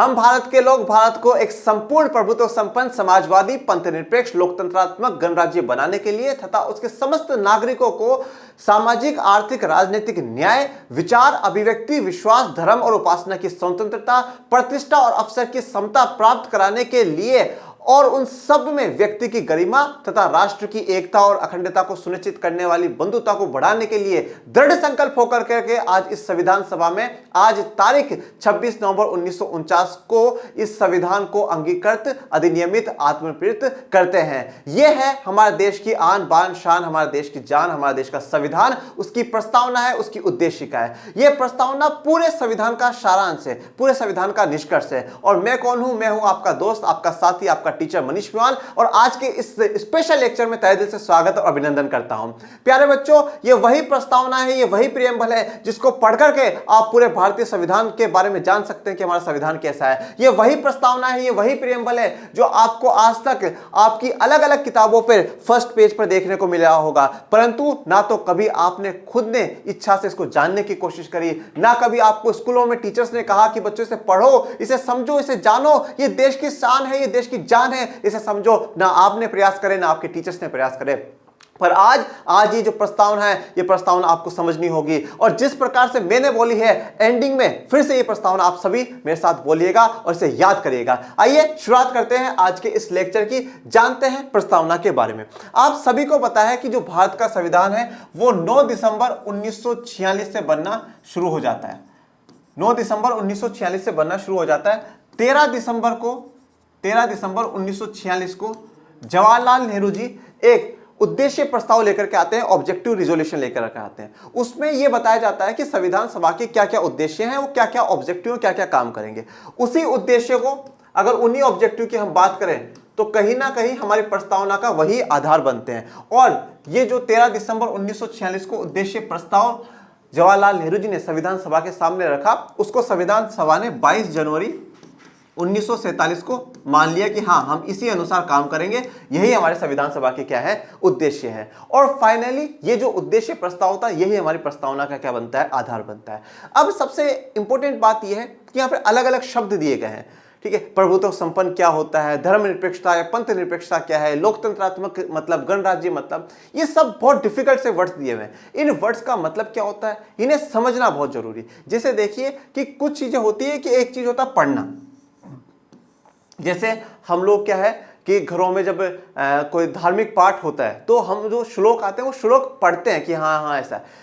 हम भारत के लोग भारत को एक संपूर्ण प्रभुत्व संपन्न समाजवादी पंथनिरपेक्ष लोकतंत्रात्मक गणराज्य बनाने के लिए तथा उसके समस्त नागरिकों को सामाजिक आर्थिक राजनीतिक न्याय विचार अभिव्यक्ति विश्वास धर्म और उपासना की स्वतंत्रता प्रतिष्ठा और अवसर की समता प्राप्त कराने के लिए और उन सब में व्यक्ति की गरिमा तथा राष्ट्र की एकता और अखंडता को सुनिश्चित करने वाली बंधुता को बढ़ाने के लिए दृढ़ संकल्प होकर के आज इस संविधान सभा में आज तारीख 26 नवंबर 1949 को इस संविधान को अंगीकृत अधिनियमित आत्मप्रेरित करते हैं। यह है हमारे देश की आन बान शान, हमारे देश की जान, हमारे देश का संविधान, उसकी प्रस्तावना है, उसकी उद्देशिका है। यह प्रस्तावना पूरे संविधान का सारांश है, पूरे संविधान का निष्कर्ष है। और मैं कौन हूं? मैं हूं आपका दोस्त, आपका साथी, आपका टीचर मनीष मेवाल। और आज के इस स्पेशल लेक्चर में तहे दिल से स्वागत और अभिनंदन करता हूं। प्यारे बच्चों, यह वही प्रस्तावना है, यह वही प्रियम्बल है जिसको पढ़ करके आप पूरे भारतीय संविधान के बारे में जान सकते हैं कि हमारा संविधान कैसा है। यह वही प्रस्तावना है, यह वही प्रियम्बल है जो आपको आज तक आपकी अलग अलग किताबों पर फर्स्ट पेज पर देखने को मिला होगा, परंतु ना तो कभी आपने खुद ने इच्छा से इसको जानने की कोशिश करी, ना कभी आपको स्कूलों में टीचर्स ने कहा कि बच्चों इसे पढ़ो, इसे समझो, इसे जानो, ये देश की शान है, ये देश की जान है, इसे समझो। ना आपने प्रयास करे, ना आपके टीचर्स ने प्रयास करे। पर आज ये जो प्रस्तावना है, ये प्रस्तावना आपको समझनी होगी। और जिस प्रकार से मैंने बोली है, एंडिंग में फिर से ये प्रस्तावना आप सभी मेरे साथ बोलिएगा और इसे याद करिएगा। आइए शुरुआत करते हैं आज के इस लेक्चर की। जानते हैं प्रस्तावना के बारे में। आप सभी को पता है कि जो भारत का संविधान है वो 9 दिसंबर 1946 से बनना शुरू हो जाता है। 9 दिसंबर 1946 से बनना शुरू हो जाता है। 13 दिसंबर 1946 को जवाहरलाल नेहरू जी एक उद्देश्य प्रस्ताव लेकर के आते हैं, ऑब्जेक्टिव रिजोल्यूशन लेकर के आते हैं। उसमें यह बताया जाता है कि संविधान सभा के क्या क्या उद्देश्य हैं, वो क्या क्या ऑब्जेक्टिव, क्या क्या काम करेंगे। उसी उद्देश्य को, अगर उन्हीं ऑब्जेक्टिव की हम बात करें तो कहीं ना कहीं हमारी प्रस्तावना का वही आधार बनते हैं। और ये जो 13 दिसंबर 1946 को उद्देश्य प्रस्ताव जवाहरलाल नेहरू जी ने संविधान सभा के सामने रखा, उसको संविधान सभा ने 22 जनवरी 1947 को मान लिया कि हाँ, हम इसी अनुसार काम करेंगे, यही हमारे संविधान सभा के क्या है, उद्देश्य है। और फाइनली ये जो उद्देश्य प्रस्ताव था, यही हमारी प्रस्तावना का क्या बनता है, आधार बनता है। अब सबसे इंपॉर्टेंट बात यह है कि यहाँ पर अलग अलग शब्द दिए गए हैं। ठीक है, प्रभुत्व संपन्न क्या होता है, धर्मनिरपेक्षता या पंथ निरपेक्षता क्या है, लोकतंत्रात्मक मतलब, गणराज्य मतलब, ये सब बहुत डिफिकल्ट से वर्ड्स दिए हुए हैं। इन वर्ड्स का मतलब क्या होता है, इन्हें समझना बहुत जरूरी। जैसे देखिए कि कुछ चीजें होती है कि एक चीज होता है पढ़ना। जैसे हम लोग क्या है कि घरों में जब कोई धार्मिक पाठ होता है तो हम जो श्लोक आते हैं वो श्लोक पढ़ते हैं कि हाँ हाँ ऐसा है।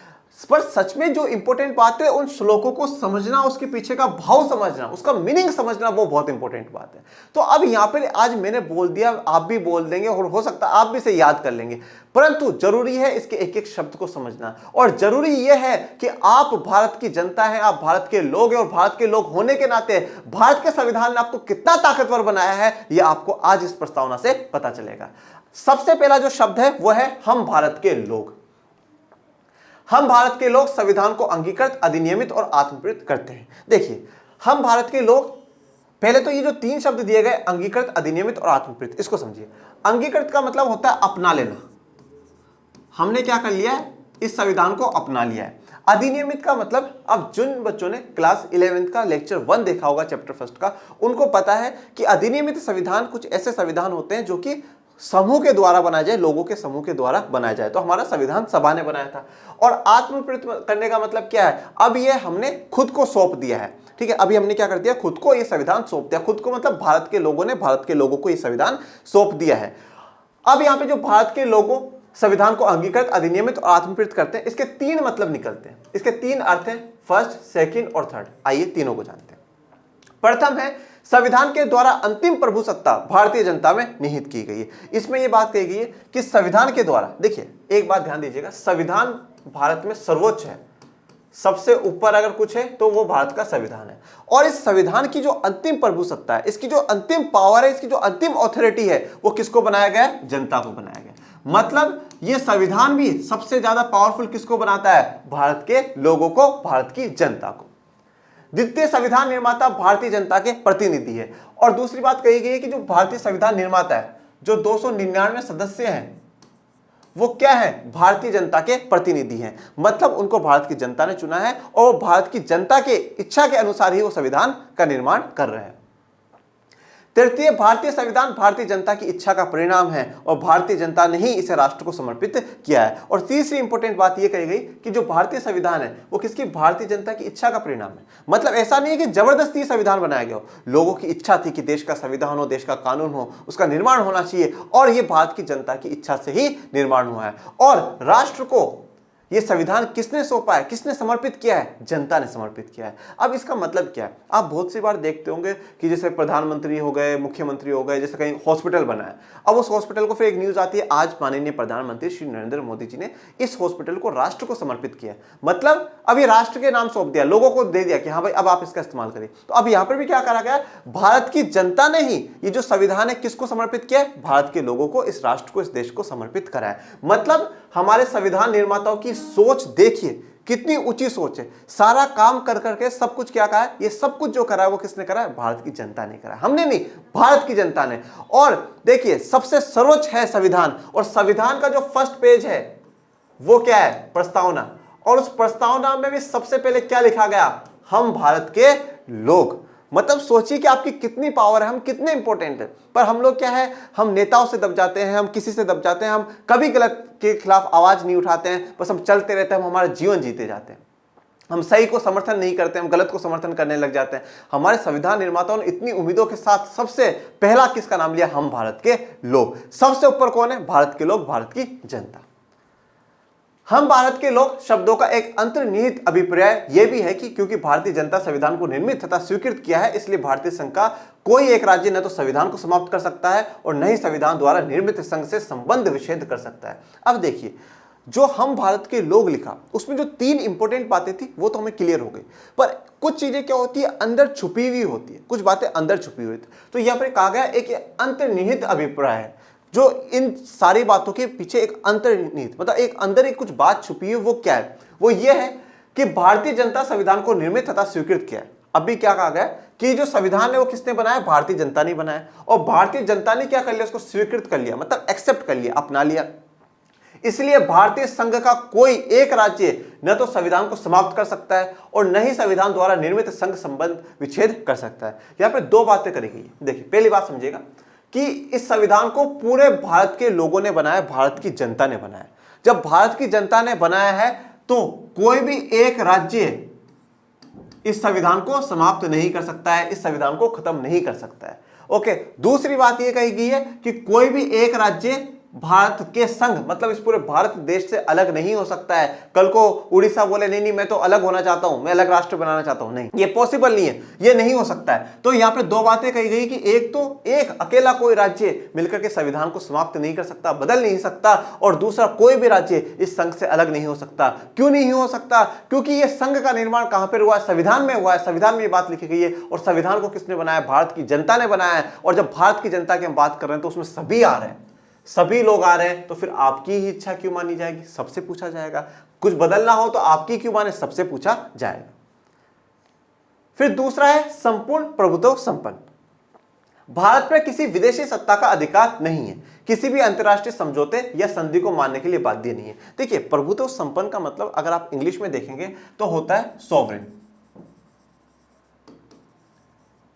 पर सच में जो इंपॉर्टेंट बात है, उन श्लोकों को समझना, उसके पीछे का भाव समझना, उसका मीनिंग समझना, वो बहुत इंपॉर्टेंट बात है। तो अब यहाँ पर आज मैंने बोल दिया, आप भी बोल देंगे और हो सकता है आप भी इसे याद कर लेंगे, परंतु जरूरी है इसके एक एक शब्द को समझना। और जरूरी यह है कि आप भारत की जनता हैं, आप भारत के लोग हैं, और भारत के लोग होने के नाते भारत के संविधान ने आपको कितना ताकतवर बनाया है, यह आपको आज इस प्रस्तावना से पता चलेगा। सबसे पहला जो शब्द है वो है हम भारत के लोग। हम भारत के लोग संविधान को अंगीकृत अधिनियमित और आत्मप्रेरित करते हैं। देखिए, हम भारत के लोग, पहले तो ये जो 3 शब्द दिए गए, अंगीकृत अधिनियमित और आत्मप्रेरित, इसको समझिए। अंगीकृत का मतलब होता है अपना लेना, हमने क्या कर लिया है, इस संविधान को अपना लिया है। अधिनियमित का मतलब, अब जिन बच्चों ने क्लास 11th का लेक्चर 1 देखा होगा, चैप्टर 1 का, उनको पता है कि अधिनियमित संविधान कुछ ऐसे संविधान होते हैं जो कि समूह के द्वारा बनाया जाए, लोगों के समूह के द्वारा बनाया जाए। तो हमारा संविधान सभा ने बनाया था। और आत्मप्रेरित करने का मतलब क्या है, अब ये हमने खुद को सौंप दिया है। ठीक है, अभी हमने क्या कर दिया, खुद को ये संविधान सौंप दिया। खुद को मतलब भारत के लोगों ने भारत के लोगों को ये संविधान सौंप दिया है। अब यहाँ पे जो भारत के लोगों संविधान को अंगीकृत अधिनियमित और आत्मप्रेरित करते हैं, इसके 3 मतलब निकलते हैं, इसके 3 अर्थ हैं, फर्स्ट, सेकंड और थर्ड। आइए तीनों को जानते हैं। प्रथम है, संविधान के द्वारा अंतिम प्रभु सत्ता भारतीय जनता में निहित की गई है। इसमें यह बात कही गई है कि संविधान के द्वारा, देखिए एक बात ध्यान दीजिएगा, संविधान भारत में सर्वोच्च है, सबसे ऊपर अगर कुछ है तो वो भारत का संविधान है। और इस संविधान की जो अंतिम प्रभु सत्ता है, इसकी जो अंतिम पावर है, इसकी जो अंतिम ऑथोरिटी है, वो किसको बनाया गया है, जनता को बनाया गया। मतलब ये संविधान भी सबसे ज्यादा पावरफुल किसको बनाता है, भारत के लोगों को, भारत की जनता को। द्वितीय संविधान निर्माता भारतीय जनता के प्रतिनिधि है। और दूसरी बात कही गई है कि जो भारतीय संविधान निर्माता है, जो 299 सदस्य हैं, वो क्या है, भारतीय जनता के प्रतिनिधि हैं। मतलब उनको भारत की जनता ने चुना है और भारत की जनता के इच्छा के अनुसार ही वो संविधान का निर्माण कर रहे हैं। तृतीय, भारतीय संविधान भारतीय जनता की इच्छा का परिणाम है और भारतीय जनता ने ही इसे राष्ट्र को समर्पित किया है। और तीसरी इंपॉर्टेंट बात यह कही गई कि जो भारतीय संविधान है वो किसकी, भारतीय जनता की इच्छा का परिणाम है। मतलब ऐसा नहीं है कि जबरदस्ती संविधान बनाया गया हो, लोगों की इच्छा थी कि देश का संविधान हो, देश का कानून हो, उसका निर्माण होना चाहिए और यह भारत की जनता की इच्छा से ही निर्माण हुआ है। और राष्ट्र को ये संविधान किसने सौंपा है, किसने समर्पित किया है, जनता ने समर्पित किया है। अब इसका मतलब क्या है, आप बहुत सी बार देखते होंगे कि जैसे प्रधानमंत्री हो गए, मुख्यमंत्री हो गए, जैसे कहीं हॉस्पिटल बना है, अब उस हॉस्पिटल को फिर एक न्यूज आती है, आज माननीय प्रधानमंत्री श्री नरेंद्र मोदी जी ने इस हॉस्पिटल को राष्ट्र को समर्पित किया। मतलब अब ये राष्ट्र के नाम सौंप दिया, लोगों को दे दिया कि हाँ भाई अब आप इसका इस्तेमाल करिए। तो अब यहां पर भी क्या करा गया, भारत की जनता ने ही ये जो संविधान है किसको समर्पित किया है, भारत के लोगों को, इस राष्ट्र को, इस देश को समर्पित करा है। मतलब हमारे संविधान निर्माताओं की सोच देखिए कितनी ऊंची सोच है। सारा काम कर करके सब कुछ क्या कहा है, ये सब कुछ जो करा है वो किसने करा है, भारत की जनता ने करा है, हमने नहीं, भारत की जनता ने। और देखिए सबसे सर्वोच्च है संविधान, और संविधान का जो फर्स्ट पेज है वो क्या है, प्रस्तावना। और उस प्रस्तावना में भी सबसे पहले क्या लिखा गया, हम भारत के लोग। मतलब सोचिए कि आपकी कितनी पावर है, हम कितने इंपॉर्टेंट है। पर हम लोग क्या है, हम नेताओं से दब जाते हैं, हम किसी से दब जाते हैं, हम कभी गलत के खिलाफ आवाज नहीं उठाते हैं, बस हम चलते रहते हैं, हम हमारा जीवन जीते जाते हैं। हम सही को समर्थन नहीं करते, हम गलत को समर्थन करने लग जाते हैं। हमारे संविधान निर्माताओं ने इतनी उम्मीदों के साथ सबसे पहला किसका नाम लिया, हम भारत के लोग। सबसे ऊपर कौन है, भारत के लोग, भारत की जनता। हम भारत के लोग शब्दों का एक अंतर्निहित अभिप्राय यह भी है कि क्योंकि भारतीय जनता संविधान को निर्मित तथा स्वीकृत किया है, इसलिए भारतीय संघ का कोई एक राज्य न तो संविधान को समाप्त कर सकता है और न ही संविधान द्वारा निर्मित संघ से संबंध विच्छेद कर सकता है। अब देखिए जो हम भारत के लोग लिखा उसमें जो 3 इंपॉर्टेंट बातें थी वो तो हमें क्लियर हो गई, पर कुछ चीजें क्या होती है, अंदर छुपी हुई होती है, कुछ बातें अंदर छुपी हुई थी। तो यहां पर कहा गया एक अंतर्निहित अभिप्राय है, जो इन सारी बातों के पीछे एक अंतर्निहित मतलब एक अंदर एक कुछ बात छुपी है। वो क्या है, वो ये है कि भारतीय जनता संविधान को निर्मित तथा स्वीकृत किया है। अभी क्या कहा गया कि जो संविधान है वो किसने बनाया, भारतीय जनता ने बनाया, और भारतीय जनता ने क्या कर लिया, उसको स्वीकृत कर लिया, मतलब एक्सेप्ट कर लिया, अपना लिया। इसलिए भारतीय संघ का कोई एक राज्य न तो संविधान को समाप्त कर सकता है और न ही संविधान द्वारा निर्मित संघ संबंध विच्छेद कर सकता है। यहां पर 2 बातें करी गई। देखिए पहली बात समझिएगा कि इस संविधान को पूरे भारत के लोगों ने बनाया, भारत की जनता ने बनाया। जब भारत की जनता ने बनाया है तो कोई भी एक राज्य इस संविधान को समाप्त नहीं कर सकता है, इस संविधान को खत्म नहीं कर सकता है। ओके, दूसरी बात यह कही गई है कि कोई भी एक राज्य भारत के संघ मतलब इस पूरे भारत देश से अलग नहीं हो सकता है। कल को उड़ीसा बोले नहीं मैं तो अलग होना चाहता हूं, मैं अलग राष्ट्र बनाना चाहता हूं, नहीं, ये पॉसिबल नहीं है, ये नहीं हो सकता है। तो यहां पे 2 बातें कही गई कि एक तो एक अकेला कोई राज्य मिलकर के संविधान को समाप्त नहीं कर सकता, बदल नहीं सकता, और दूसरा कोई भी राज्य इस संघ से अलग नहीं हो सकता। क्यों नहीं हो सकता, क्योंकि ये संघ का निर्माण कहां पर हुआ है, संविधान में हुआ है। संविधान में ये बात लिखी गई है और संविधान को किसने बनाया, भारत की जनता ने बनाया है। और जब भारत की जनता की हम बात कर रहे हैं तो उसमें सभी आ रहे हैं, सभी लोग आ रहे हैं, तो फिर आपकी ही इच्छा क्यों मानी जाएगी, सबसे पूछा जाएगा। कुछ बदलना हो तो आपकी क्यों माने, सबसे पूछा जाएगा। फिर दूसरा है संपूर्ण प्रभुत्व संपन्न। भारत में किसी विदेशी सत्ता का अधिकार नहीं है, किसी भी अंतर्राष्ट्रीय समझौते या संधि को मानने के लिए बाध्य नहीं है। देखिए प्रभुत्व संपन्न का मतलब अगर आप इंग्लिश में देखेंगे तो होता है सॉवरेन।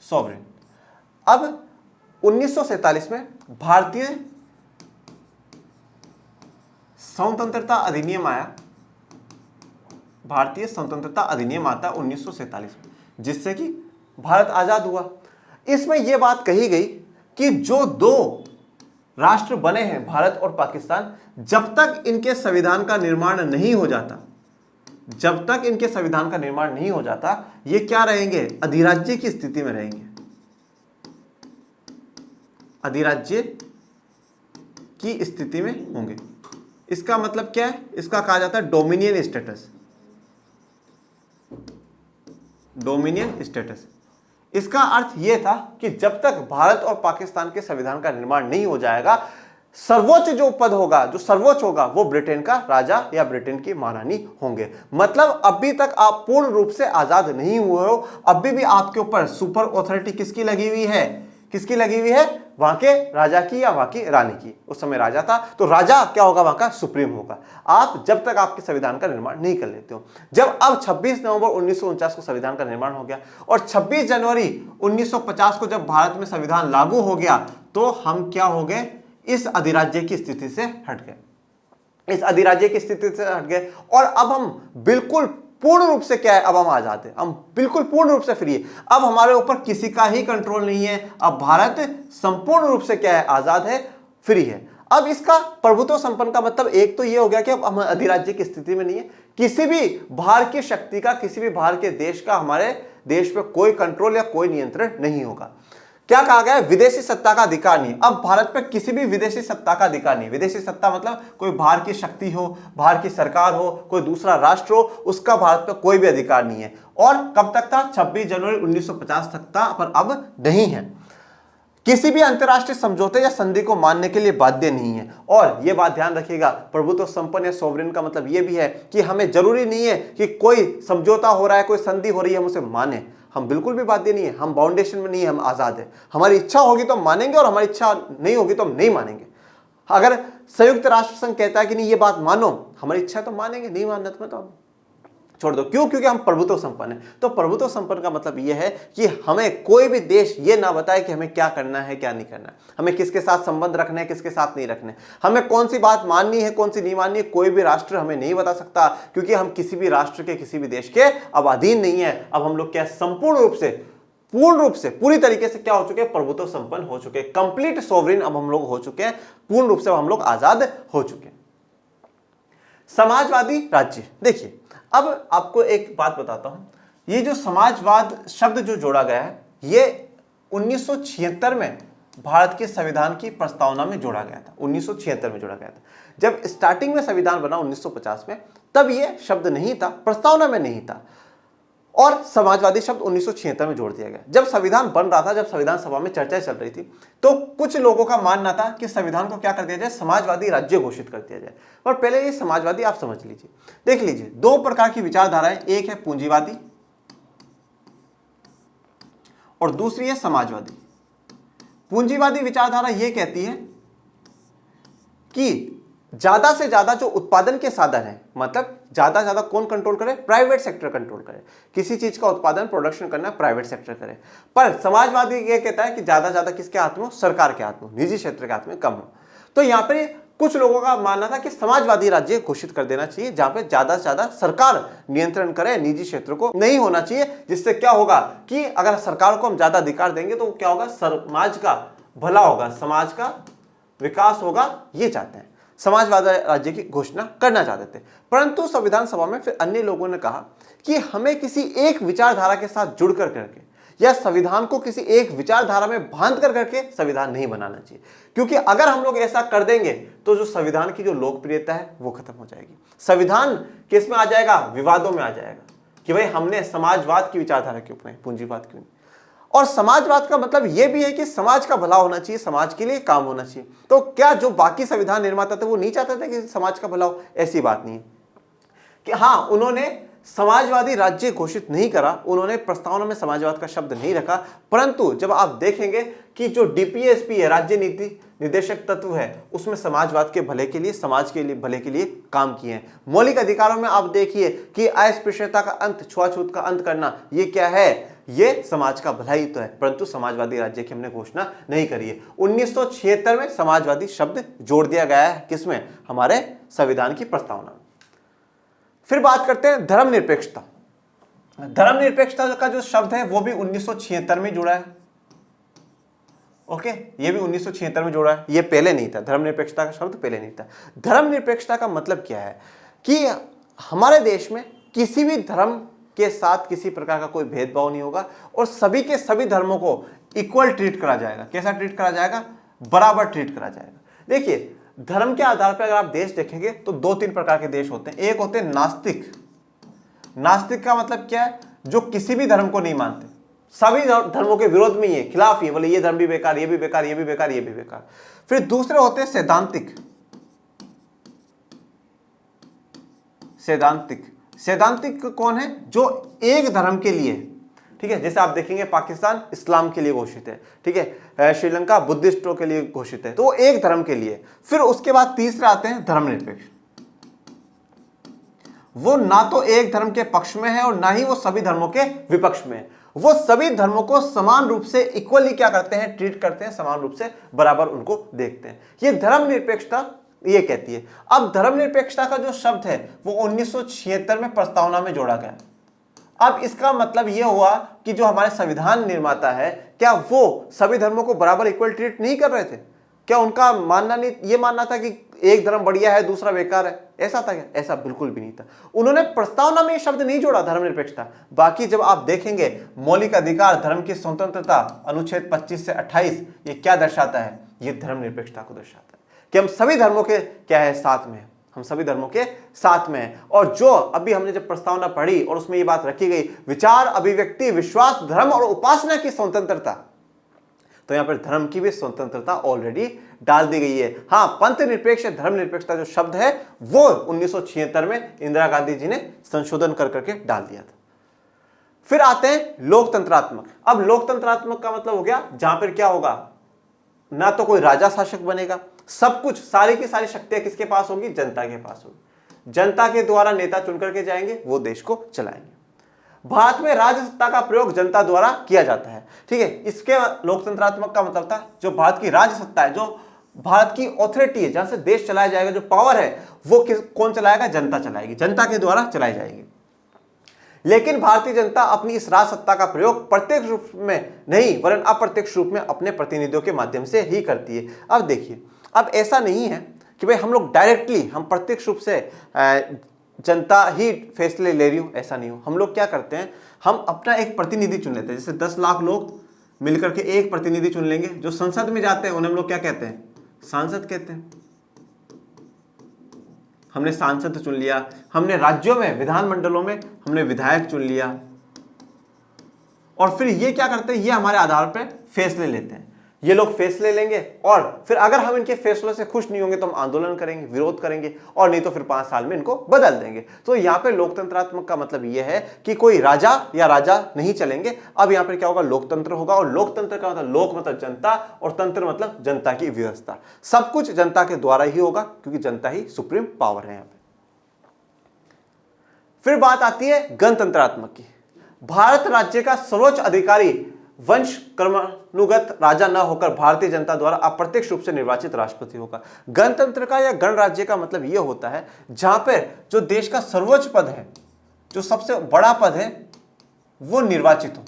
सॉवरेन। अब 1947 में भारतीय स्वतंत्रता अधिनियम आया, भारतीय स्वतंत्रता अधिनियम आता 1947 में, जिससे कि भारत आजाद हुआ। इसमें यह बात कही गई कि जो 2 राष्ट्र बने हैं भारत और पाकिस्तान, जब तक इनके संविधान का निर्माण नहीं हो जाता, जब तक इनके संविधान का निर्माण नहीं हो जाता, ये क्या रहेंगे, अधिराज्य की स्थिति में रहेंगे, अधिराज्य की स्थिति में होंगे। इसका मतलब क्या है, इसका कहा जाता है डोमिनियन स्टेटस। डोमिनियन स्टेटस, इसका अर्थ यह था कि जब तक भारत और पाकिस्तान के संविधान का निर्माण नहीं हो जाएगा, सर्वोच्च जो पद होगा, जो सर्वोच्च होगा, वो ब्रिटेन का राजा या ब्रिटेन की महारानी होंगे। मतलब अभी तक आप पूर्ण रूप से आजाद नहीं हुए हो, अभी भी आपके ऊपर सुपर ऑथोरिटी किसकी लगी हुई है, किसकी लगी हुई है? वहां के राजा की या वहां की रानी की। उस समय राजा था तो राजा क्या होगा? वहां का सुप्रीम होगा। आप जब तक आपके संविधान का निर्माण नहीं कर लेते हो। जब अब 26 नवंबर 1949 को संविधान का निर्माण हो गया और 26 जनवरी 1950 को जब भारत में संविधान लागू हो गया तो हम क्या हो गए? इस अधिराज्य की स्थिति से हट गए। इस अधिराज्य की स्थिति से हट गए और अब हम बिल्कुल पूर्ण रूप से क्या है? अब हम आजाद हैं। हम बिल्कुल पूर्ण रूप से फ्री है। अब हमारे ऊपर किसी का ही कंट्रोल नहीं है। अब भारत संपूर्ण रूप से क्या है? आजाद है, फ्री है। अब इसका प्रभुत्व संपन्न का मतलब एक तो ये हो गया कि अब हम अधिराज्य की स्थिति में नहीं है। किसी भी बाहर की शक्ति का, किसी भी बाहर के देश का हमारे देश पे कोई कंट्रोल या कोई नियंत्रण नहीं होगा। क्या कहा गया है? विदेशी सत्ता का अधिकार नहीं। अब भारत पे किसी भी विदेशी सत्ता का अधिकार नहीं। विदेशी सत्ता मतलब कोई बाहर की शक्ति हो, बाहर की सरकार हो, कोई दूसरा राष्ट्र हो, उसका भारत पे कोई भी अधिकार नहीं है। और कब तक था? 26 जनवरी 1950 तक था, पर अब नहीं है। किसी भी अंतरराष्ट्रीय समझौते या संधि को मानने के लिए बाध्य नहीं है। और यह बात ध्यान रखिएगा, प्रभुत्व संपन्न या सोवरेन का मतलब यह भी है कि हमें जरूरी नहीं है कि कोई समझौता हो रहा है, कोई संधि हो रही है, हम उसे माने। हम बिल्कुल भी बाध्य नहीं है। हम बाउंडेशन में नहीं है, हम आजाद है। हमारी इच्छा होगी तो हम मानेंगे और हमारी इच्छा नहीं होगी तो हम नहीं मानेंगे। अगर संयुक्त राष्ट्र संघ कहता है कि नहीं ये बात मानो, हमारी इच्छा तो मानेंगे, नहीं मानना तो हम छोड़ दो। क्यों? क्योंकि हम प्रभुत्व संपन्न है। तो प्रभुत्व संपन्न का मतलब यह है कि हमें कोई भी देश ये ना बताए कि हमें क्या करना है, क्या नहीं करना है, हमें किसके साथ संबंध रखने हैं, किसके साथ नहीं रखने, हमें कौन सी बात माननी है, कौन सी नहीं माननी है, कोई भी राष्ट्र हमें नहीं बता सकता। क्योंकि हम किसी भी राष्ट्र के, किसी भी देश के अब अधीन नहीं है। अब हम लोग क्या पूर्ण रूप से पूरी तरीके से क्या हो चुके हैं? प्रभुत्व संपन्न हो चुके हैं। कंप्लीट सोवरेन अब हम लोग हो चुके हैं। पूर्ण रूप से हम लोग आजाद हो चुके हैं। समाजवादी राज्य, देखिए अब आपको एक बात बताता हूं। ये जो समाजवाद शब्द जो जोड़ा गया है, ये 1976 में भारत के संविधान की प्रस्तावना में जोड़ा गया था। 1976 में जोड़ा गया था। जब स्टार्टिंग में संविधान बना 1950 में, तब ये शब्द नहीं था, प्रस्तावना में नहीं था। और समाजवादी शब्द 1976 में जोड़ दिया गया। जब संविधान बन रहा था, जब संविधान सभा में चर्चा चल रही थी, तो कुछ लोगों का मानना था कि संविधान को क्या कर दिया जाए? समाजवादी राज्य घोषित कर दिया जाए। पर पहले ये समाजवादी आप समझ लीजिए, देख लीजिए, दो प्रकार की विचारधाराएं, एक है पूंजीवादी और दूसरी है समाजवादी। पूंजीवादी विचारधारा यह कहती है कि ज्यादा से ज्यादा जो उत्पादन के साधन है, मतलब ज्यादा से ज्यादा कौन कंट्रोल करे? प्राइवेट सेक्टर कंट्रोल करे। किसी चीज का उत्पादन, प्रोडक्शन करना प्राइवेट सेक्टर करे। पर समाजवादी ये कहता है कि ज्यादा से ज्यादा किसके हाथ में हो? सरकार के हाथ में, निजी क्षेत्र के हाथ में कम हो। तो यहां पर कुछ लोगों का मानना था कि समाजवादी राज्य घोषित कर देना चाहिए, जहां पे ज्यादा से ज्यादा सरकार नियंत्रण करे, निजी क्षेत्र को नहीं होना चाहिए। जिससे क्या होगा कि अगर सरकार को हम ज्यादा अधिकार देंगे तो क्या होगा? समाज का भला होगा, समाज का विकास होगा। ये चाहते हैं, समाजवादी राज्य की घोषणा करना चाहते थे। परंतु संविधान सभा में फिर अन्य लोगों ने कहा कि हमें किसी एक विचारधारा के साथ जुड़कर करके या संविधान को किसी एक विचारधारा में बांध कर करके संविधान नहीं बनाना चाहिए। क्योंकि अगर हम लोग ऐसा कर देंगे तो जो संविधान की जो लोकप्रियता है वो खत्म हो जाएगी। संविधान किस में आ जाएगा? विवादों में आ जाएगा कि भाई हमने समाजवाद की विचारधारा क्यों अपनाई, पूंजीवाद क्यों नहीं। और समाजवाद का मतलब यह भी है कि समाज का भला होना चाहिए, समाज के लिए काम होना चाहिए। तो क्या जो बाकी संविधान निर्माता थे वो नहीं चाहते थे कि समाज का भला हो? ऐसी बात नहीं है कि हाँ, उन्होंने समाजवादी राज्य घोषित नहीं करा, उन्होंने प्रस्तावना में समाजवाद का शब्द नहीं रखा। परंतु जब आप देखेंगे कि जो डीपीएसपी है, राज्य नीति निर्देशक तत्व है, उसमें समाजवाद के भले के लिए, समाज के लिए भले के लिए काम किए हैं। मौलिक अधिकारों में आप देखिए कि अस्पृश्यता का अंत, छुआछूत का अंत करना, ये क्या है? ये समाज का भला ही तो है। परंतु समाजवादी राज्य की हमने घोषणा नहीं करी है। 1976 में समाजवादी शब्द जोड़ दिया गया है, किसमें? हमारे संविधान की प्रस्तावना में। फिर बात करते हैं धर्मनिरपेक्षता। धर्मनिरपेक्षता का जो शब्द है वो भी 1976 में जुड़ा है। ओके, ये भी 1976 में जोड़ा है, ये पहले नहीं था। धर्मनिरपेक्षता का शब्द पहले नहीं था। धर्मनिरपेक्षता का मतलब क्या है कि हमारे देश में किसी भी धर्म के साथ किसी प्रकार का कोई भेदभाव नहीं होगा और सभी के सभी धर्मों को इक्वल ट्रीट करा जाएगा। कैसा ट्रीट करा जाएगा? बराबर ट्रीट करा जाएगा। देखिए, धर्म के आधार पर अगर आप देश देखेंगे तो दो तीन प्रकार के देश होते हैं। एक होते हैं नास्तिक। नास्तिक का मतलब क्या है? जो किसी भी धर्म को नहीं मानते, सभी धर्मों के विरोध में ही है, खिलाफ ही है, बोले ये धर्म भी बेकार, ये भी बेकार, ये भी बेकार, ये भी बेकार। फिर दूसरे होते हैं सैद्धांतिक। सैद्धांतिक कौन है? जो एक धर्म के लिए ठीक है, जैसे आप देखेंगे पाकिस्तान इस्लाम के लिए घोषित है, ठीक है, श्रीलंका बुद्धिस्टों के लिए घोषित है, तो वो एक धर्म के लिए। फिर उसके बाद तीसरा आते हैं धर्मनिरपेक्ष। वो ना तो एक धर्म के पक्ष में है और ना ही वो सभी धर्मों के विपक्ष में है। वो सभी धर्मों को समान रूप से इक्वली क्या करते हैं, ट्रीट करते हैं, समान रूप से बराबर उनको देखते हैं। ये धर्मनिरपेक्षता ये कहती है। अब धर्मनिरपेक्षता का जो शब्द है वो 1976 में प्रस्तावना में जोड़ा गया। अब इसका मतलब यह हुआ कि जो हमारे संविधान निर्माता है, क्या वो सभी धर्मों को बराबर इक्वल ट्रीट नहीं कर रहे थे? क्या उनका मानना नहीं, ये मानना था कि एक धर्म बढ़िया है दूसरा बेकार है, ऐसा था क्या? ऐसा बिल्कुल भी नहीं था। उन्होंने प्रस्तावना में ये शब्द नहीं जोड़ा धर्मनिरपेक्षता। बाकी जब आप देखेंगे मौलिक अधिकार, धर्म की स्वतंत्रता, अनुच्छेद 25 से 28, ये क्या दर्शाता है? ये धर्मनिरपेक्षता को दर्शाता है कि हम सभी धर्मों के क्या है, साथ में, हम सभी धर्मों के साथ में हैं। और जो अभी हमने जब प्रस्तावना पढ़ी और उसमें ये बात रखी गई, विचार, अभिव्यक्ति, विश्वास, धर्म और उपासना की स्वतंत्रता, तो यहां पर धर्म की भी स्वतंत्रता ऑलरेडी डाल दी गई है। हां, पंथ निरपेक्ष धर्मनिरपेक्षता जो शब्द है वो 1976 में इंदिरा गांधी जी ने संशोधन कर करके डाल दिया था। फिर आते हैं लोकतंत्रात्मक। अब लोकतंत्रात्मक का मतलब हो गया जहां पर क्या होगा, ना तो कोई राजा शासक बनेगा, सब कुछ, सारी की सारी शक्तियां किसके पास होगी? जनता के पास होगी। जनता के द्वारा नेता चुन करके जाएंगे, वो देश को चलाएंगे। भारत में राज्य सत्ता का प्रयोग जनता द्वारा किया जाता है, ठीक है। इसके लोकतंत्रात्मक का मतलब था जो भारत की राज्य सत्ता है, जो भारत की ऑथोरिटी है, जहां से देश चलाया जाएगा, जो पावर है वो कौन चलाएगा? जनता चलाएगी, जनता के द्वारा चलाई जाएगी। लेकिन भारतीय जनता अपनी इस राज सत्ता का प्रयोग प्रत्यक्ष रूप में नहीं वरन अप्रत्यक्ष रूप में अपने प्रतिनिधियों के माध्यम से ही करती है। अब देखिए, अब ऐसा नहीं है कि भाई हम लोग डायरेक्टली, हम प्रत्यक्ष रूप से जनता ही फैसले ले रही हो, ऐसा नहीं हो। हम लोग क्या करते हैं, हम अपना एक प्रतिनिधि चुन लेते हैं। जैसे 10 लाख लोग मिलकर के एक प्रतिनिधि चुन लेंगे, जो संसद में जाते हैं उन्हें हम लोग क्या कहते हैं? सांसद कहते हैं। हमने सांसद चुन लिया, हमने राज्यों में, विधानमंडलों में हमने विधायक चुन लिया, और फिर ये क्या करते हैं, ये हमारे आधार पर फैसले लेते हैं। ये लोग फैसले लेंगे और फिर अगर हम इनके फैसलों से खुश नहीं होंगे तो हम आंदोलन करेंगे, विरोध करेंगे, और नहीं तो फिर 5 साल में इनको बदल देंगे। तो यहाँ पे लोकतंत्रात्मक का मतलब ये है कि कोई राजा या राजा नहीं चलेंगे। अब यहाँ पे क्या होगा? लोकतंत्र होगा। और लोकतंत्र का मतलब, लोक मतलब जनता और तंत्र मतलब जनता की व्यवस्था। सब कुछ जनता के द्वारा ही होगा क्योंकि जनता ही सुप्रीम पावर है यहाँ पे। फिर बात आती है गणतंत्रात्मक की। भारत राज्य का सर्वोच्च अधिकारी वंश क्रमानुगत राजा न होकर भारतीय जनता द्वारा अप्रत्यक्ष रूप से निर्वाचित राष्ट्रपति होगा। गणतंत्र का या गणराज्य का मतलब यह होता है जहां पर जो देश का सर्वोच्च पद है, जो सबसे बड़ा पद है, वो निर्वाचित हो,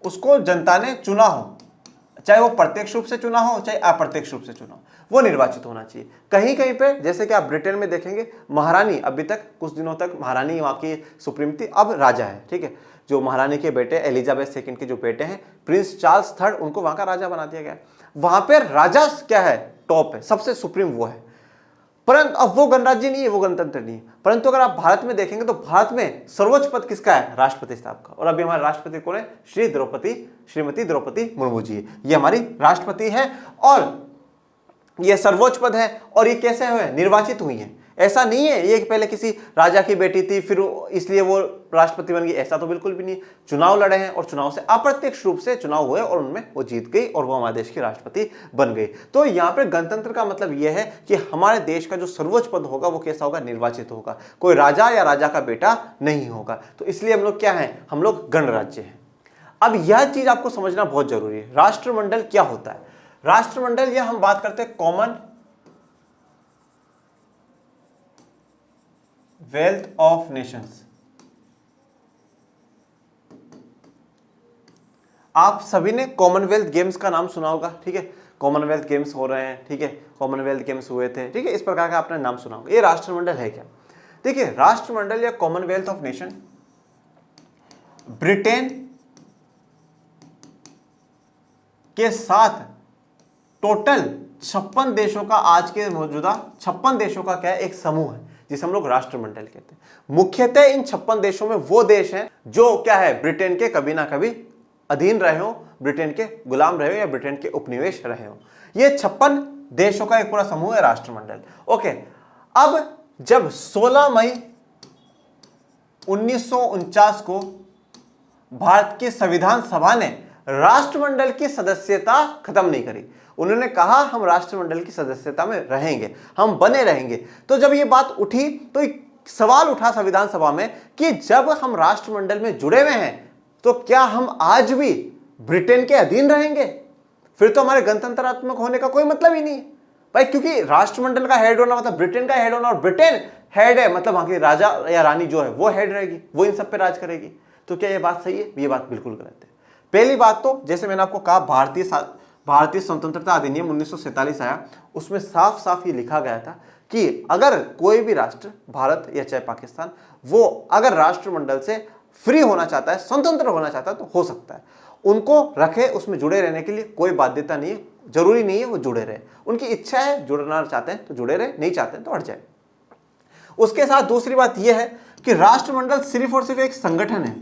उसको जनता ने चुना हो, चाहे वो प्रत्यक्ष रूप से चुना हो चाहे अप्रत्यक्ष रूप से चुना हो, वो निर्वाचित होना चाहिए। कहीं कहीं पे, जैसे कि आप ब्रिटेन में देखेंगे, महारानी, अभी तक कुछ दिनों तक महारानी वहां की सुप्रीम थी, अब राजा है, ठीक है। जो महारानी के बेटे एलिजाबेथ सेकंड के जो बेटे हैं, प्रिंस चार्ल्स थर्ड, उनको वहां का राजा बना दिया गया। वहां पर राजा क्या है? टॉप है, सबसे सुप्रीम वो है। परंतु अब वो गणराज्य नहीं है, वो गणतंत्र नहीं है। परंतु अगर आप भारत में देखेंगे तो भारत में सर्वोच्च पद किसका है? राष्ट्रपति साहब का। और अभी हमारे राष्ट्रपति कौन है? श्रीमती द्रौपदी मुर्मू जी है। ये हमारी राष्ट्रपति है और ये सर्वोच्च पद है। और ये कैसे हुए? निर्वाचित हुई है। ऐसा नहीं है ये पहले किसी राजा की बेटी थी फिर इसलिए वो राष्ट्रपति बन गई, ऐसा तो बिल्कुल भी नहीं। चुनाव लड़े हैं और चुनाव से अप्रत्यक्ष रूप से चुनाव हुए और उनमें वो जीत गई और वो हमारे देश की राष्ट्रपति बन गई। तो यहाँ पर गणतंत्र का मतलब यह है कि हमारे देश का जो सर्वोच्च पद होगा वो कैसा होगा? निर्वाचित होगा। कोई राजा या राजा का बेटा नहीं होगा। तो इसलिए हम लोग क्या हैं? हम लोग गणराज्य हैं। अब यह चीज आपको समझना बहुत जरूरी है। राष्ट्रमंडल क्या होता है? राष्ट्रमंडल, यह हम बात करते हैं कॉमन वेल्थ ऑफ नेशंस। आप सभी ने कॉमनवेल्थ गेम्स का नाम सुना होगा, ठीक है। कॉमनवेल्थ गेम्स हो रहे हैं, ठीक है, कॉमनवेल्थ गेम्स हुए थे, ठीक है, इस प्रकार का आपने नाम सुना होगा। ये राष्ट्रमंडल है क्या? देखिए, राष्ट्रमंडल या कॉमनवेल्थ ऑफ नेशन ब्रिटेन के साथ टोटल 56 देशों का, आज के मौजूदा 56 देशों का क्या है? एक समूह है जिसे हम लोग राष्ट्रमंडल कहते हैं। मुख्यतः इन 56 देशों में वो देश हैं जो क्या है? ब्रिटेन के कभी ना कभी अधीन रहे हो, ब्रिटेन के गुलाम रहे हो या ब्रिटेन के उपनिवेश रहे हो। ये 56 देशों का एक पूरा समूह है राष्ट्रमंडल। ओके, अब जब 16 मई 1949 को भारत की संविधान सभा ने राष्ट्रमंडल की सदस्यता खत्म नहीं करी। उन्होंने कहा हम राष्ट्रमंडल की सदस्यता में रहेंगे, हम बने रहेंगे। तो जब ये बात उठी तो एक सवाल उठा संविधान सभा में कि जब हम राष्ट्रमंडल में जुड़े हुए हैं तो क्या हम आज भी ब्रिटेन के अधीन रहेंगे? फिर तो हमारे गणतंत्रात्मक होने का कोई मतलब ही नहीं है भाई, क्योंकि राष्ट्रमंडल का हेड होना मतलब ब्रिटेन का हेड होना, और ब्रिटेन हेड है मतलब वहां की राजा या रानी जो है वो हेड रहेगी, वो इन सब पे राज करेगी। तो क्या ये बात सही है? ये बात बिल्कुल गलत है। पहली बात तो जैसे मैंने आपको कहा, भारतीय स्वतंत्रता अधिनियम 1947 आया, उसमें साफ साफ ये लिखा गया था कि अगर कोई भी राष्ट्र, भारत या चाहे पाकिस्तान, वो अगर राष्ट्रमंडल से फ्री होना चाहता है, स्वतंत्र होना चाहता है तो हो सकता है। उनको रखे, उसमें जुड़े रहने के लिए कोई बाध्यता नहीं है, जरूरी नहीं है वो जुड़े रहे। उनकी इच्छा है, जुड़ना चाहते हैं तो जुड़े रहे, नहीं चाहते हैं तो हट जाए। उसके साथ दूसरी बात यह है कि राष्ट्रमंडल सिर्फ और सिर्फ एक संगठन है।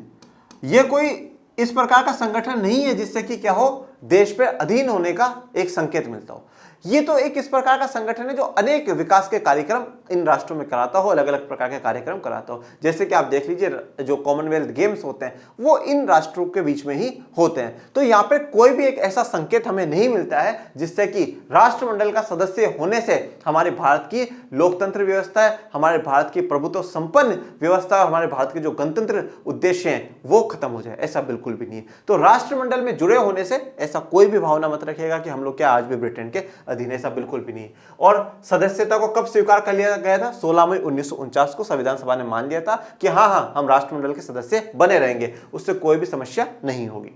यह कोई इस प्रकार का संगठन नहीं है जिससे कि क्या हो, देश पे अधीन होने का एक संकेत मिलता हो। ये तो एक इस प्रकार का संगठन है जो अनेक विकास के कार्यक्रम इन राष्ट्रों में कराता हो, अलग अलग प्रकार के कार्यक्रम कराता हो। जैसे कि आप देख लीजिए जो कॉमनवेल्थ गेम्स होते हैं वो इन राष्ट्रों के बीच में ही होते हैं। तो यहाँ पे कोई भी एक ऐसा संकेत हमें नहीं मिलता है जिससे कि राष्ट्रमंडल का सदस्य होने से हमारे भारत की लोकतंत्र व्यवस्था है, हमारे भारत की प्रभुत्व संपन्न व्यवस्था, हमारे भारत के जो गणतंत्र उद्देश्य हैं वो खत्म हो जाए, ऐसा बिल्कुल भी नहीं है। तो राष्ट्रमंडल में जुड़े होने से ऐसा कोई भी भावना मत रखिएगा कि हम लोग क्या आज भी ब्रिटेन के अधीन, ऐसा बिल्कुल भी नहीं। और सदस्यता को कब स्वीकार कर लिया गया था? 16 मई 1949 को संविधान सभा ने मान लिया था कि हाँ हम राष्ट्रमंडल के सदस्य बने रहेंगे, उससे कोई भी समस्या नहीं होगी।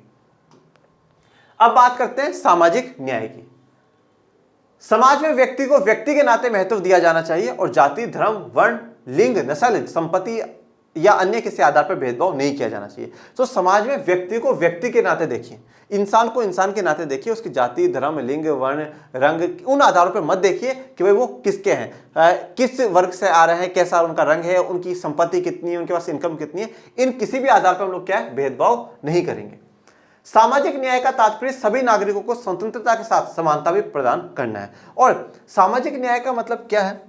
अब बात करते हैं सामाजिक न्याय की। समाज में व्यक्ति को व्यक्ति के नाते महत्व दिया जाना चाहिए और जाति, धर्म, वर्ण, लिंग, नस्ल, संपत्ति या अन्य किसी आधार पर भेदभाव नहीं किया जाना चाहिए। तो समाज में व्यक्ति को व्यक्ति के नाते देखिए, इंसान को इंसान के नाते देखिए, उसकी जाति, धर्म, लिंग, वर्ण, रंग, उन आधारों पर मत देखिए कि भाई वो किसके हैं, किस वर्ग से आ रहे हैं, कैसा उनका रंग है, उनकी संपत्ति कितनी है, उनके पास इनकम कितनी है। इन किसी भी आधार पर हम लोग क्या है, भेदभाव नहीं करेंगे। सामाजिक न्याय का तात्पर्य सभी नागरिकों को स्वतंत्रता के साथ समानता भी प्रदान करना है। और सामाजिक न्याय का मतलब क्या है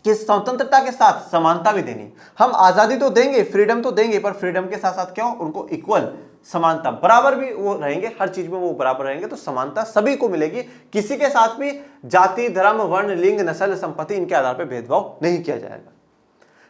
कि स्वतंत्रता के साथ समानता भी देनी। हम आजादी तो देंगे, फ्रीडम तो देंगे, पर फ्रीडम के साथ साथ क्या हो, उनको इक्वल, समानता, बराबर भी वो रहेंगे, हर चीज में वो बराबर रहेंगे। तो समानता सभी को मिलेगी, किसी के साथ भी जाति, धर्म, वर्ण, लिंग, नस्ल, संपत्ति इनके आधार पर भेदभाव नहीं किया जाएगा।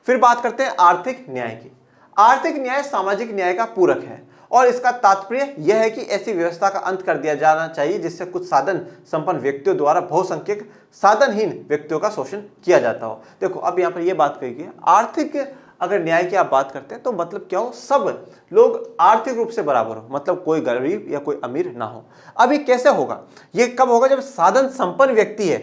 फिर बात करते हैं आर्थिक न्याय की। आर्थिक न्याय सामाजिक न्याय का पूरक है और इसका तात्पर्य यह है कि ऐसी व्यवस्था का अंत कर दिया जाना चाहिए जिससे कुछ साधन संपन्न व्यक्तियों द्वारा बहुसंख्यक साधनहीन व्यक्तियों का शोषण किया जाता हो। देखो अब यहाँ पर यह बात कही गई, आर्थिक अगर न्याय की आप बात करते हैं तो मतलब क्या हो, सब लोग आर्थिक रूप से बराबर हो, मतलब कोई गरीब या कोई अमीर ना हो। अब ये कैसे होगा? ये कब होगा? जब साधन संपन्न व्यक्ति है,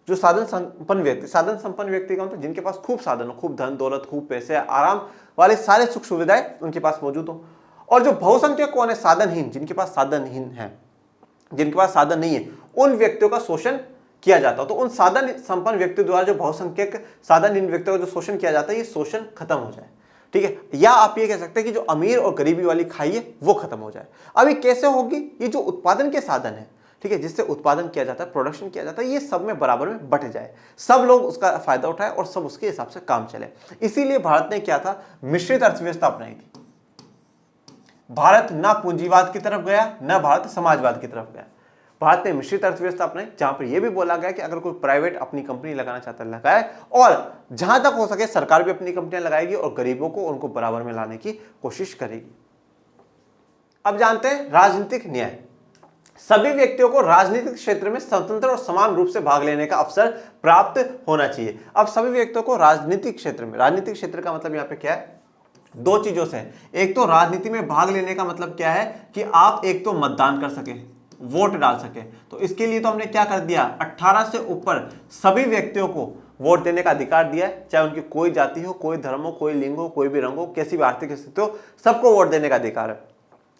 जो साधन संपन्न व्यक्ति का मतलब जिनके पास खूब साधन हो, खूब धन दौलत, खूब पैसे, आराम वाले सारे सुख सुविधाएं उनके पास मौजूद हो। और जो बहुसंख्यक कौन है? साधनहीन, जिनके पास साधनहीन है, जिनके पास साधन नहीं है, उन व्यक्तियों का शोषण किया जाता है। तो उन साधन संपन्न व्यक्तियों द्वारा जो बहुसंख्यक साधनहीन व्यक्तियों का जो शोषण किया जाता है, ये शोषण खत्म हो जाए, ठीक है। या आप ये कह सकते हैं कि जो अमीर और गरीबी वाली खाई है वो खत्म हो जाए। अब ये कैसे होगी? ये जो उत्पादन के साधन है, ठीक है, जिससे उत्पादन किया जाता है, प्रोडक्शन किया जाता है, ये सब में बराबर में बट जाए, सब लोग उसका फायदा उठाए और सब उसके हिसाब से काम चले। इसीलिए भारत ने क्या था, मिश्रित अर्थव्यवस्था अपनाई थी। भारत ना पूंजीवाद की तरफ गया, ना भारत समाजवाद की तरफ गया। भारत ने मिश्रित अर्थव्यवस्था अपनाई, जहां पर यह भी बोला गया कि अगर कोई प्राइवेट अपनी कंपनी लगाना चाहता है लगाए, और जहां तक हो सके सरकार भी अपनी कंपनियां लगाएगी और गरीबों को उनको बराबर में लाने की कोशिश करेगी। अब जानते हैं राजनीतिक न्याय। सभी व्यक्तियों को राजनीतिक क्षेत्र में स्वतंत्र और समान रूप से भाग लेने का अवसर प्राप्त होना चाहिए। अब सभी व्यक्तियों को राजनीतिक क्षेत्र में, राजनीतिक क्षेत्र का मतलब यहाँ पे क्या है, दो चीजों से। एक तो राजनीति में भाग लेने का मतलब क्या है कि आप एक तो मतदान कर सके, वोट डाल सके। तो इसके लिए तो हमने क्या कर दिया, 18 से ऊपर सभी व्यक्तियों को वोट देने का अधिकार दिया है, चाहे उनकी कोई जाति हो, कोई धर्म हो, कोई लिंग हो, कोई भी रंग हो, कैसी भी आर्थिक स्थिति हो, सबको वोट देने का अधिकार है।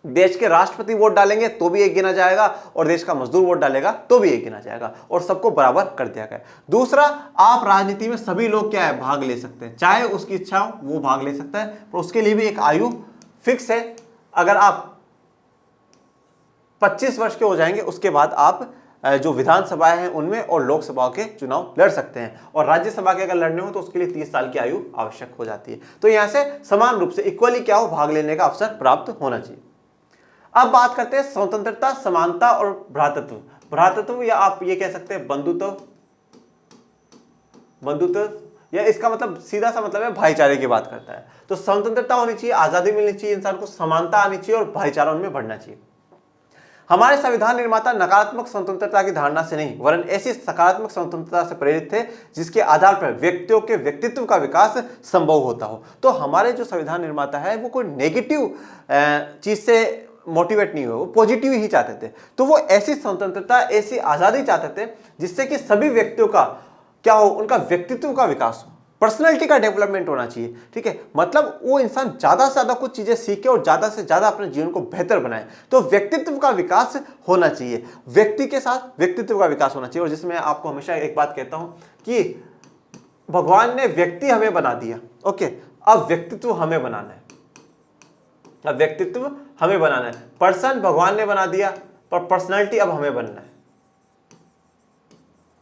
देश के राष्ट्रपति वोट डालेंगे तो भी एक गिना जाएगा, और देश का मजदूर वोट डालेगा तो भी एक गिना जाएगा, और सबको बराबर कर दिया गया। दूसरा, आप राजनीति में सभी लोग क्या है, भाग ले सकते हैं, चाहे उसकी इच्छा हो वो भाग ले सकता है, पर उसके लिए भी एक आयु फिक्स है। अगर आप 25 वर्ष के हो जाएंगे उसके बाद आप जो विधानसभाएं हैं उनमें और लोकसभा के चुनाव लड़ सकते हैं, और राज्यसभा के अगर लड़ने हो तो उसके लिए 30 साल की आयु आवश्यक हो जाती है। तो यहां से समान रूप से इक्वली क्या हो, भाग लेने का अवसर प्राप्त होना चाहिए। अब बात करते हैं स्वतंत्रता, समानता और भ्रातृत्व। भ्रातृत्व या आप ये कह सकते हैं बंधुत्व, या इसका मतलब सीधा सा मतलब है भाईचारे की बात करता है। तो स्वतंत्रता होनी चाहिए, आजादी मिलनी चाहिए इंसान को, समानता आनी चाहिए और भाईचारा उनमें बढ़ना चाहिए। हमारे संविधान निर्माता नकारात्मक स्वतंत्रता की धारणा से नहीं वरन ऐसी सकारात्मक स्वतंत्रता से प्रेरित थे जिसके आधार पर व्यक्तियों के व्यक्तित्व का विकास संभव होता हो। तो हमारे जो संविधान निर्माता है वो कोई नेगेटिव चीज से मोटिवेट नहीं हुए, वो पॉजिटिव ही चाहते थे। तो वो ऐसी स्वतंत्रता, ऐसी आजादी चाहते थे जिससे कि सभी व्यक्तियों का क्या हो, उनका व्यक्तित्व का विकास हो, पर्सनैलिटी का डेवलपमेंट होना चाहिए। ठीक है, मतलब वो इंसान ज्यादा से ज्यादा कुछ चीजें सीखे और ज्यादा से ज्यादा अपने जीवन को बेहतर बनाए। तो व्यक्तित्व का विकास होना चाहिए, व्यक्ति के साथ व्यक्तित्व का विकास होना चाहिए। और जिसमें आपको हमेशा एक बात कहता हूं कि भगवान ने व्यक्ति हमें बना दिया, ओके, अब व्यक्तित्व हमें बनाना है, अब व्यक्तित्व हमें बनाना है। पर्सन भगवान ने बना दिया, पर पर्सनैलिटी अब हमें बनना है,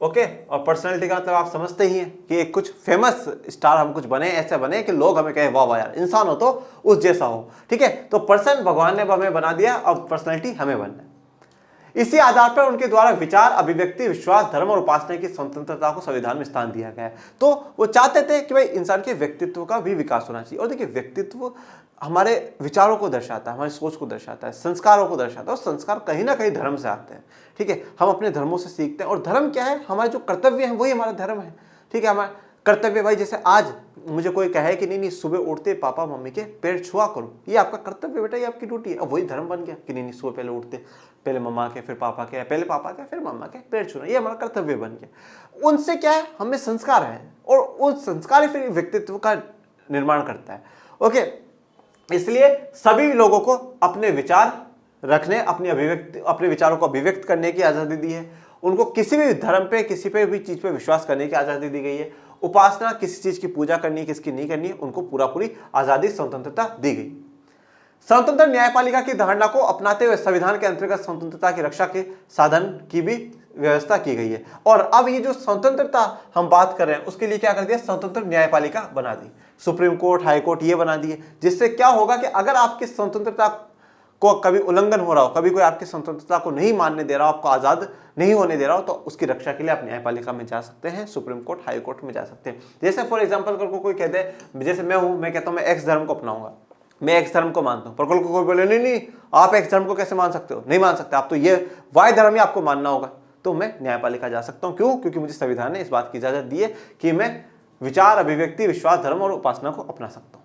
ओके। और पर्सनैलिटी का मतलब आप समझते ही हैं कि एक कुछ फेमस स्टार हम कुछ बने, ऐसे बने कि लोग हमें कहे वाह वाह यार, इंसान हो तो उस जैसा हो। ठीक है, तो पर्सन भगवान ने हमें बना दिया, अब पर्सनैलिटी हमें बनना है। इसी आधार पर उनके द्वारा विचार, अभिव्यक्ति, विश्वास, धर्म और उपासना की स्वतंत्रता को संविधान में स्थान दिया गया है। तो वो चाहते थे कि भाई इंसान के व्यक्तित्व का भी विकास होना चाहिए। और देखिए, व्यक्तित्व हमारे विचारों को दर्शाता है, हमारी सोच को दर्शाता है, संस्कारों को दर्शाता है, और संस्कार कहीं ना कहीं धर्म से आते हैं। ठीक है, हम अपने धर्मों से सीखते हैं, और धर्म क्या है, हमारे जो कर्तव्य हैं वही हमारा धर्म है। ठीक है, हमारा कर्तव्य भाई, जैसे आज मुझे कोई कहे कि नहीं सुबह उठते पापा मम्मी के पैर छुआ करो, ये आपका कर्तव्य बेटा, ये आपकी ड्यूटी है। अब वही धर्म बन गया कि नहीं सुबह पहले उठते पहले मम्मा के फिर पापा के, पहले पापा के फिर मम्मा के पैर छूना, ये हमारा कर्तव्य बन गया। उनसे क्या है, हमें संस्कार है, और उस संस्कार ही फिर व्यक्तित्व का निर्माण करता है। ओके, इसलिए सभी लोगों को अपने विचार रखने, अपने विचारों को अभिव्यक्त करने की आजादी दी है। उनको किसी भी धर्म पे, किसी पे भी चीज पे विश्वास करने की आजादी दी गई है। उपासना, किसी चीज की पूजा करनी, किसकी नहीं करनी, उनको पूरी आजादी, स्वतंत्रता दी गई। स्वतंत्र न्यायपालिका की धारणा को अपनाते हुए संविधान के अंतर्गत स्वतंत्रता की रक्षा के साधन की भी व्यवस्था की गई है। और अब ये जो स्वतंत्रता हम बात कर रहे हैं उसके लिए क्या कर दिया, स्वतंत्र न्यायपालिका बना दी, सुप्रीम कोर्ट, हाई कोर्ट ये बना दिए। जिससे क्या होगा कि अगर आपकी स्वतंत्रता को कभी उल्लंघन हो रहा हो, कभी कोई आपकी स्वतंत्रता को नहीं मानने दे रहा हो, आपको आजाद नहीं होने दे रहा हो, तो उसकी रक्षा के लिए आप न्यायपालिका में जा सकते हैं, सुप्रीम कोर्ट, हाई कोर्ट में जा सकते हैं। जैसे फॉर एग्जांपल कोई कहते हैं, जैसे मैं हूं, मैं कहता हूं मैं एक्स धर्म को अपनाऊंगा, मैं एक्स धर्म को मानता हूं, पर कोई बोले नहीं आप एक्स धर्म को कैसे मान सकते हो, नहीं मान सकते, आप तो ये वाई धर्म ही आपको मानना होगा। तो मैं न्यायपालिका जा सकता हूं। क्यों? क्योंकि मुझे संविधान ने इस बात की इजाजत दी है कि मैं विचार, अभिव्यक्ति, विश्वास, धर्म और उपासना को अपना सकता हूं।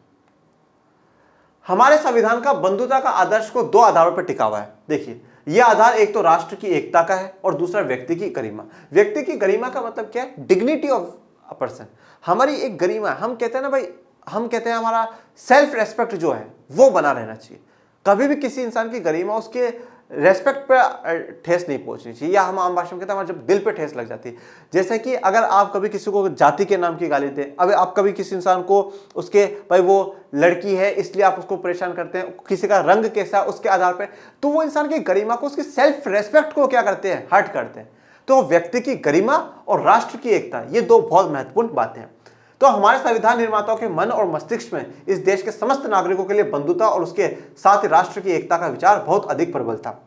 हमारे संविधान का बंधुता का आदर्श को दो आधारों पर टिका हुआ है। देखिए, यह आधार एक तो राष्ट्र की एकता का है और दूसरा व्यक्ति की गरिमा। व्यक्ति की गरिमा का मतलब क्या है, डिग्निटी ऑफ अ पर्सन, हमारी एक गरिमा है। हम कहते हैं ना भाई, हम कहते हैं हमारा सेल्फ रेस्पेक्ट जो है वो बना रहना चाहिए। कभी भी किसी इंसान की गरिमा, उसके रेस्पेक्ट पे ठेस नहीं पहुंचनी चाहिए, या हम आम भाषा में कहते हैं जब दिल पे ठेस लग जाती है। जैसे कि अगर आप कभी किसी को जाति के नाम की गाली दें, अब आप कभी किसी इंसान को उसके भाई वो लड़की है इसलिए आप उसको परेशान करते हैं, किसी का रंग कैसा उसके आधार पर, तो वो इंसान की गरिमा को, उसकी सेल्फ रेस्पेक्ट को क्या करते हैं, हर्ट करते हैं। तो व्यक्ति की गरिमा और राष्ट्र की एकता, ये दो बहुत महत्वपूर्ण बातें हैं। तो हमारे संविधान निर्माताओं के मन और मस्तिष्क में इस देश के समस्त नागरिकों के लिए बंधुता और उसके साथ ही राष्ट्र की एकता का विचार बहुत अधिक प्रबल था।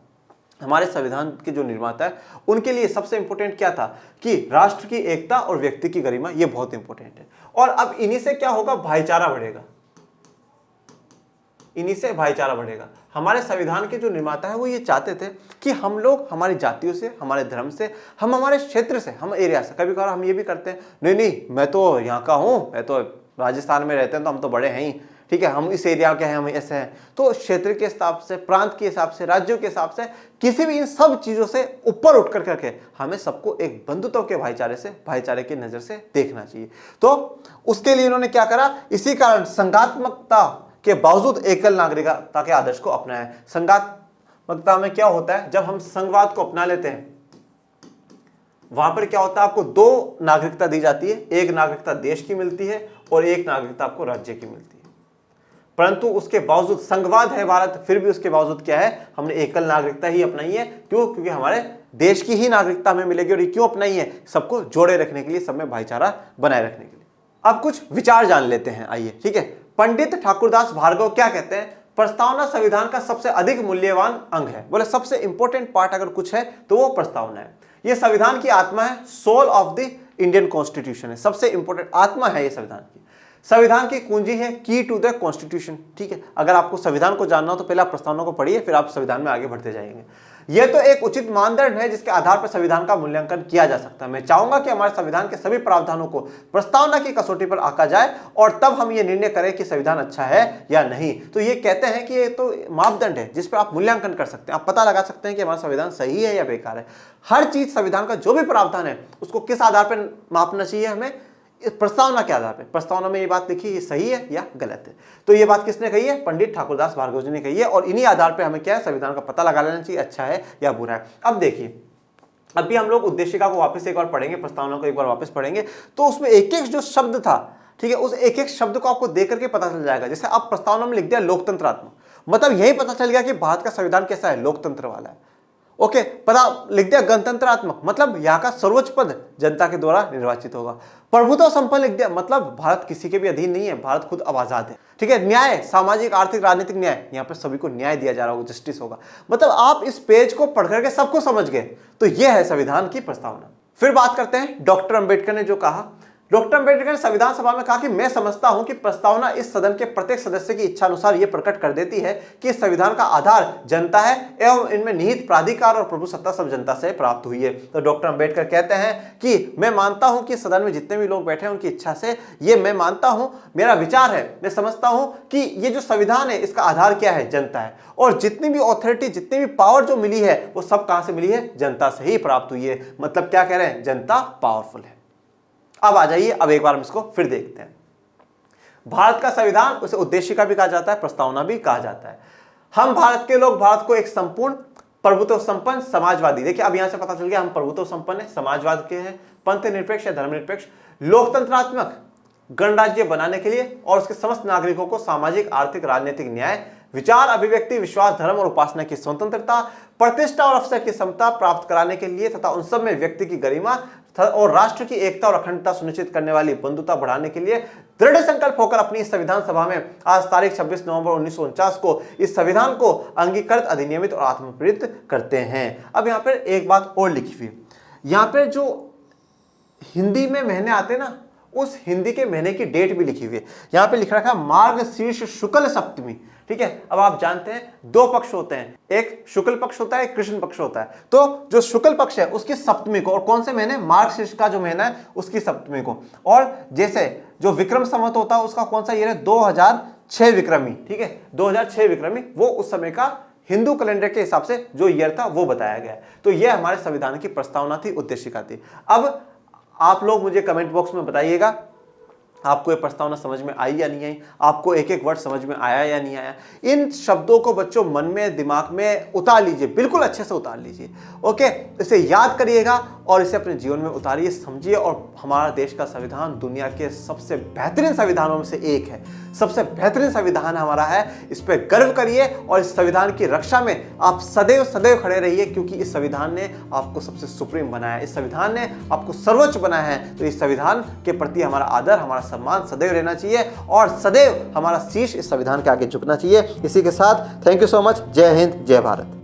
हमारे संविधान के जो निर्माता है उनके लिए सबसे इंपॉर्टेंट क्या था कि राष्ट्र की एकता और व्यक्ति की गरिमा, ये बहुत इंपॉर्टेंट है। और अब इन्हीं से क्या होगा, भाईचारा बढ़ेगा, इन्हीं से भाईचारा बढ़ेगा। हमारे संविधान के जो निर्माता है वो ये चाहते थे कि हम लोग हमारी जातियों से, हमारे धर्म से, हम हमारे क्षेत्र से, हम एरिया से, कभी कभार हम ये भी करते हैं नहीं मैं तो यहाँ का हूँ, मैं तो राजस्थान में रहते हैं तो हम तो बड़े हैं ही, ठीक है, हम इस एरिया के हैं, हम ऐसे हैं। तो क्षेत्र के हिसाब से, प्रांत के हिसाब से, राज्यों के हिसाब से, किसी भी इन सब चीजों से ऊपर उठ करके हमें सबको एक बंधुत्व के भाईचारे से, भाईचारे की नजर से देखना चाहिए। तो उसके लिए उन्होंने क्या करा, इसी कारण संघात्मकता के बावजूद एकल नागरिकता के आदर्श को अपनाया है। संघात्मकता में क्या होता है, जब हम संघवाद को अपना लेते हैं वहां पर क्या होता है, आपको दो नागरिकता दी जाती है, एक नागरिकता देश की मिलती है और एक नागरिकता आपको राज्य की मिलती है। परंतु उसके बावजूद संघवाद है भारत, फिर भी उसके बावजूद क्या है, हमने एकल नागरिकता ही अपनाई है। क्यों? क्योंकि हमारे देश की ही नागरिकता हमें मिलेगी। और ये क्यों अपनाई है? सबको जोड़े रखने के लिए, सब में भाईचारा बनाए रखने के लिए। अब कुछ विचार जान लेते हैं, आइए। ठीक है, पंडित ठाकुरदास भार्गव क्या कहते हैं? प्रस्तावना संविधान का सबसे अधिक मूल्यवान अंग है। बोले सबसे इंपॉर्टेंट पार्ट अगर कुछ है तो वो प्रस्तावना है। ये संविधान की आत्मा है, soul of the Indian constitution है। सबसे इंपॉर्टेंट आत्मा है ये संविधान की। संविधान की कुंजी है की टू द कॉन्स्टिट्यूशन। ठीक है, अगर आपको संविधान को जानना हो तो पहले आप प्रस्तावना को पढ़िए, फिर आप संविधान में आगे बढ़ते जाएंगे। यह तो एक उचित मानदंड है जिसके आधार पर संविधान का मूल्यांकन किया जा सकता है। मैं चाहूंगा कि हमारे संविधान के सभी प्रावधानों को प्रस्तावना की कसौटी पर आंका जाए और तब हम ये निर्णय करें कि संविधान अच्छा है या नहीं। तो ये कहते हैं कि ये तो मापदंड है जिस पर आप मूल्यांकन कर सकते हैं, आप पता लगा सकते हैं कि हमारा संविधान सही है या बेकार है। हर चीज संविधान का जो भी प्रावधान है उसको किस आधार पर मापना चाहिए हमें? इस प्रस्तावना के आधार पर। प्रस्तावना में ये बात लिखी, ये सही है या गलत है। तो ये बात किसने कही है? पंडित ठाकुरदास भार्गव जी ने कही है। और इन्हीं आधार पर हमें क्या है, संविधान का पता लगा लेना चाहिए अच्छा है या बुरा है। अब देखिए, अभी हम लोग उद्देशिका को वापस एक बार पढ़ेंगे, प्रस्तावना को एक बार वापस पढ़ेंगे, तो उसमें एक एक जो शब्द था, ठीक है, उस एक एक शब्द को आपको देख करके पता चल जाएगा। जैसे अब प्रस्तावना में लिख दिया लोकतंत्रात्मक, मतलब यही पता चल गया कि भारत का संविधान कैसा है, लोकतंत्र वाला है। ओके, पता लिख दिया गणतंत्रात्मक, मतलब यहाँ का सर्वोच्च पद जनता के द्वारा निर्वाचित होगा। प्रभुत्व संपन्न लिख दिया, मतलब भारत किसी के भी अधीन नहीं है, भारत खुद अब आजाद है। ठीक है, न्याय, सामाजिक आर्थिक राजनीतिक न्याय, यहाँ पे सभी को न्याय दिया जा रहा होगा, जस्टिस होगा। मतलब आप इस पेज को पढ़ करके सबको समझ गए। तो यह है संविधान की प्रस्तावना। फिर बात करते हैं डॉक्टर अंबेडकर ने जो कहा। डॉक्टर अंबेडकर ने संविधान सभा में कहा कि मैं समझता हूं कि प्रस्तावना इस सदन के प्रत्येक सदस्य की इच्छा अनुसार यह प्रकट कर देती है कि संविधान का आधार जनता है एवं इनमें निहित प्राधिकार और प्रभुसत्ता सब जनता से प्राप्त हुई है। तो डॉक्टर अंबेडकर कहते हैं कि मैं मानता हूं कि सदन में जितने भी लोग बैठे हैं उनकी इच्छा से ये मैं मानता हूं, मेरा विचार है, मैं समझता हूं कि ये जो संविधान है इसका आधार क्या है, जनता है। और जितनी भी ऑथोरिटी, जितनी भी पावर जो मिली है वो सब कहां से मिली है, जनता से ही प्राप्त हुई है। मतलब क्या कह रहे हैं, जनता पावरफुल है। अब आ जाइए, अब एक बार हम इसको फिर देखते हैं। भारत का संविधान, उसे उद्देशिका भी कहा जाता है, प्रस्तावना भी कहा जाता है। हम भारत के लोग भारत को एक संपूर्ण प्रभुत्व संपन्न समाजवादी, देखिए अब यहां से पता चल गया हम प्रभुत्व संपन्न है, समाजवाद के हैं, पंथ निरपेक्ष या धर्मनिरपेक्ष, लोकतंत्रात्मक गणराज्य बनाने के लिए और उसके समस्त नागरिकों को सामाजिक आर्थिक राजनीतिक न्याय, विचार अभिव्यक्ति विश्वास धर्म और उपासना की स्वतंत्रता, प्रतिष्ठा और अवसर की समता प्राप्त कराने के लिए तथा उन सब में व्यक्ति की गरिमा और राष्ट्र की एकता और अखंडता सुनिश्चित करने वाली बंधुता बढ़ाने के लिए दृढ़ संकल्प होकर अपनी संविधान सभा में आज तारीख 26 नवंबर 1949 को इस संविधान को अंगीकृत, अधिनियमित और आत्मप्रेरित करते हैं। अब यहाँ पर एक बात और लिखी हुई, यहाँ पर जो हिंदी में महीने आते हैं ना, उस हिंदी के महीने की डेट भी लिखी हुई है। यहाँ पे लिख रखा है मार्गशीर्ष शुक्ल सप्तमी। ठीक है, अब आप जानते हैं दो पक्ष होते हैं, एक शुक्ल पक्ष होता है, एक कृष्ण पक्ष होता है। तो जो शुक्ल पक्ष है उसकी सप्तमी को, और कौन से महीने, मार्गशीर्ष का जो महीना है उसकी सप्तमी को। और जैसे जो विक्रम संवत होता है उसका कौन सा ईयर है, 2006 विक्रमी। ठीक है, 2006 विक्रमी, वो उस समय का हिंदू कैलेंडर के हिसाब से जो ईयर था वो बताया गया है। तो यह हमारे संविधान की प्रस्तावना थी, उद्देशिका थी। अब आप लोग मुझे कमेंट बॉक्स में बताइएगा आपको ये प्रस्तावना समझ में आई या नहीं आई, आपको एक एक वर्ड समझ में आया या नहीं आया। इन शब्दों को बच्चों मन में, दिमाग में उतार लीजिए, बिल्कुल अच्छे से उतार लीजिए। ओके, इसे याद करिएगा और इसे अपने जीवन में उतारिए, समझिए। और हमारा देश का संविधान दुनिया के सबसे बेहतरीन संविधानों में से एक है, सबसे बेहतरीन संविधान हमारा है। इस पर गर्व करिए और इस संविधान की रक्षा में आप सदैव सदैव खड़े रहिए, क्योंकि इस संविधान ने आपको सबसे सुप्रीम बनाया है, इस संविधान ने आपको सर्वोच्च बनाया है। तो इस संविधान के प्रति हमारा आदर, हमारा सम्मान सदैव रहना चाहिए और सदैव हमारा शीश इस संविधान के आगे झुकना चाहिए। इसी के साथ थैंक यू सो मच। जय हिंद, जय भारत।